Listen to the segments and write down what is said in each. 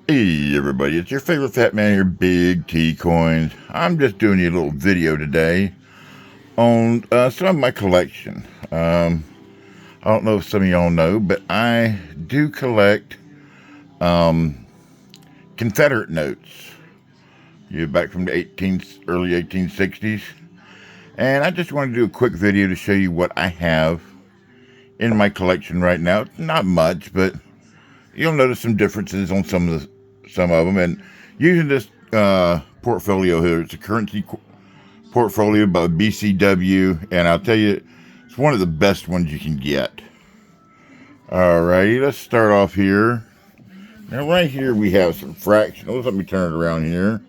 Hey everybody, it's your favorite fat man here, Big T Coins. I'm just doing you a little video today on some of my collection. I don't know if some of y'all know, but I do collect Confederate notes. Back from the early 1860s. And I just want to do a quick video to show you what I have in my collection right now. It's not much, but you'll notice some differences on some of them. And using this portfolio here, it's a currency portfolio by BCW, and I'll tell you, it's one of the best ones you can get. Alrighty, let's start off here. Now, right here we have some fractionals. Let me turn it around here.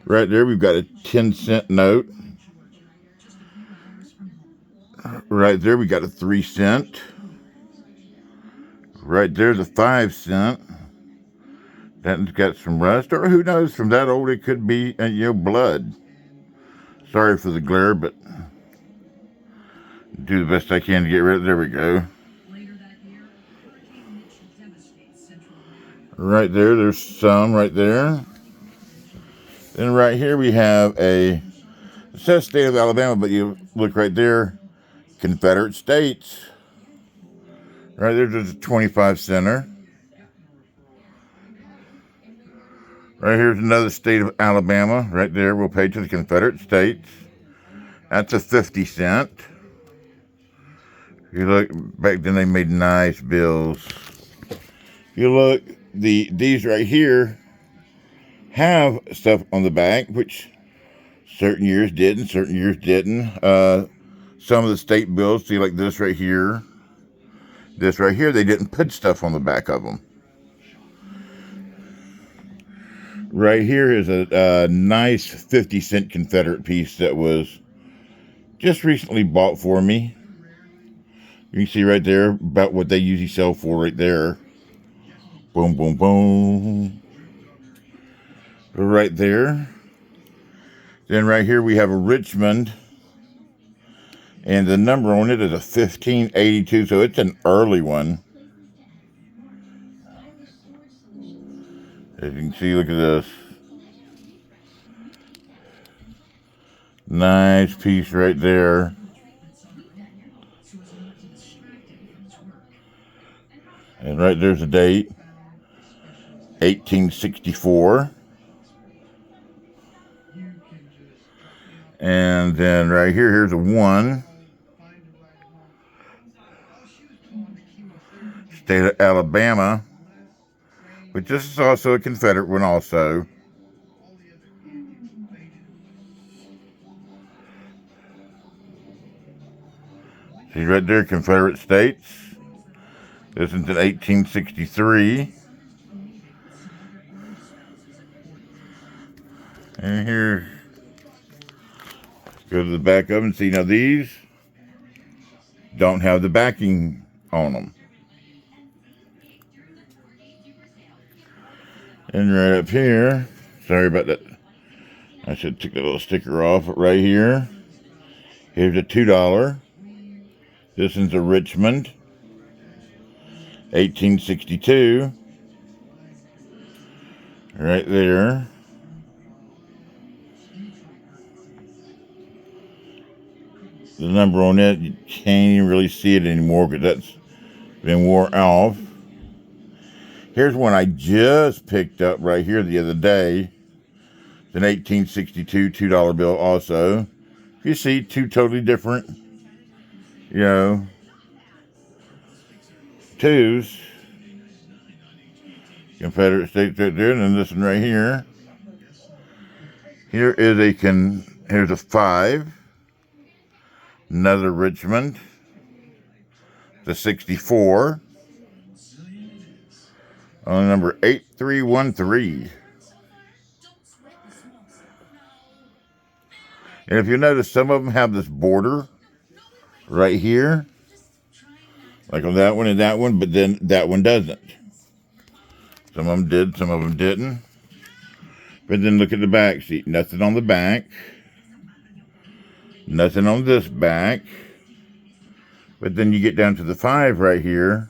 Right there, we've got a 10-cent note. Right there, we got a 3-cent. Right there's a 5-cent. That's got some rust, or who knows, from that old it could be, blood. Sorry for the glare, but do the best I can to get rid of it. There we go. Right there's some right there. Then right here we have it says state of Alabama, but you look right there, Confederate States. Right there's a 25 center. Right here's another state of Alabama. Right there, we'll pay to the Confederate States. That's a 50 cent. You look, back then they made nice bills. You look, these right here have stuff on the back, which certain years did and certain years didn't. Some of the state bills, see, like this right here, they didn't put stuff on the back of them. Right here is a nice 50-cent Confederate piece that was just recently bought for me. You can see right there about what they usually sell for right there. Boom, boom, boom. Right there. Then right here we have a Richmond. And the number on it is a 1582, so it's an early one. As you can see, look at this. Nice piece right there. And right there's a date. 1864. And then right here, here's a 1. State of Alabama. But this is also a Confederate one also. See right there, Confederate States. This is in 1863. And here, go to the back of them and see, now these don't have the backing on them. And right up here, sorry about that, I should take that little sticker off. But right here, here's a $2. This one's a Richmond, 1862. Right there. The number on it, you can't even really see it anymore because that's been worn off. Here's one I just picked up right here the other day. It's an 1862 $2 bill also. You see, two totally different, twos. Confederate States right there, and then this one right here. Here's a 5. Another Richmond. The 64. On number 8313. And if you notice, some of them have this border right here, like on that one and that one, but then that one doesn't. Some of them did, some of them didn't. But then look at the back. See, nothing on the back. Nothing on this back. But then you get down to the 5 right here.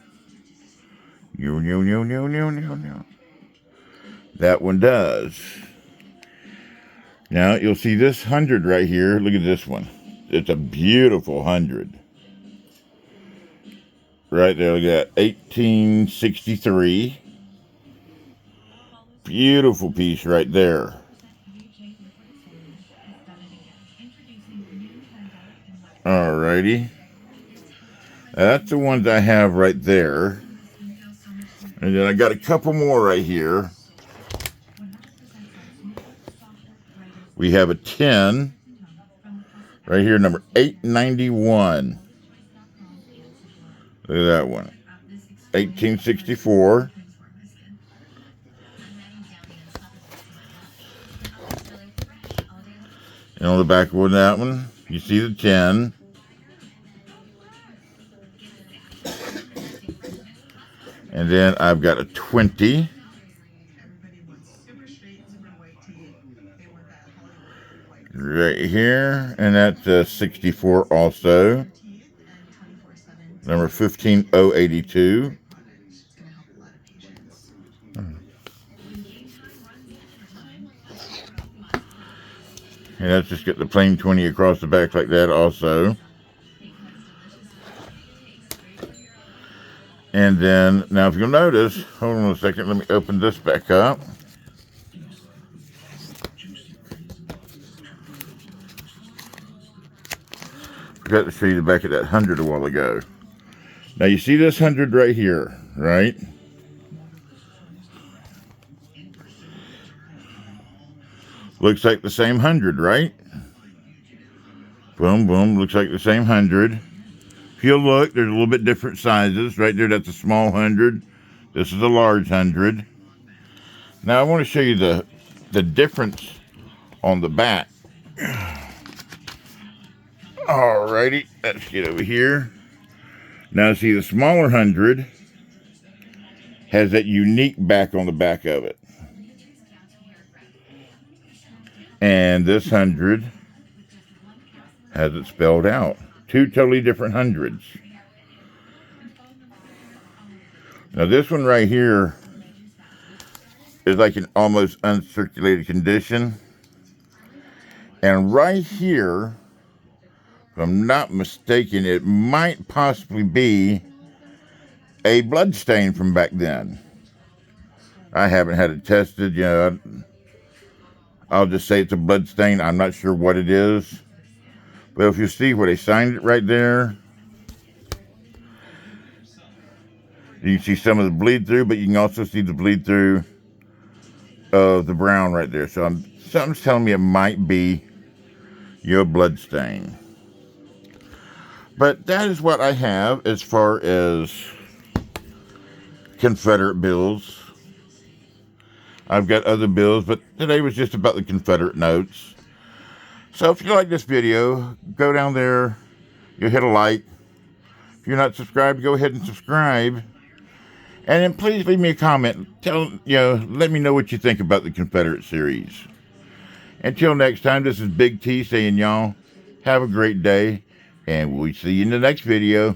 That one does. Now, you'll see this 100 right here. Look at this one. It's a beautiful 100. Right there, look at that. 1863. Beautiful piece right there. Alrighty. That's the ones I have right there. And then I got a couple more right here. We have a 10 right here, number 891. Look at that one. 1864. And on the back of that one, you see the 10. And then I've got a 20. Right here. And that's a 64 also. Number 15082. And let's just get the plain 20 across the back like that also. And then, now if you'll notice, hold on a second, let me open this back up. Forgot to show you the back of that 100 a while ago. Now you see this 100 right here, right? Looks like the same 100, right? Boom, boom, looks like the same 100. If you'll look, there's a little bit different sizes. Right there, that's a small 100. This is a large 100. Now I want to show you the difference on the back. Alrighty, let's get over here. Now see, the smaller 100 has that unique back on the back of it. And this 100 has it spelled out. Two totally different 100s. Now this one right here is like an almost uncirculated condition. And right here, if I'm not mistaken, it might possibly be a blood stain from back then. I haven't had it tested, you know. I'll just say it's a blood stain. I'm not sure what it is. But if you see where they signed it right there, you can see some of the bleed through, but you can also see the bleed through of the brown right there. So something's telling me it might be your blood stain. But that is what I have as far as Confederate bills. I've got other bills, but today was just about the Confederate notes. So if you like this video, go down there, you'll hit a like. If you're not subscribed, go ahead and subscribe. And then please leave me a comment. Let me know what you think about the Confederate series. Until next time, this is Big T saying y'all, have a great day. And we'll see you in the next video.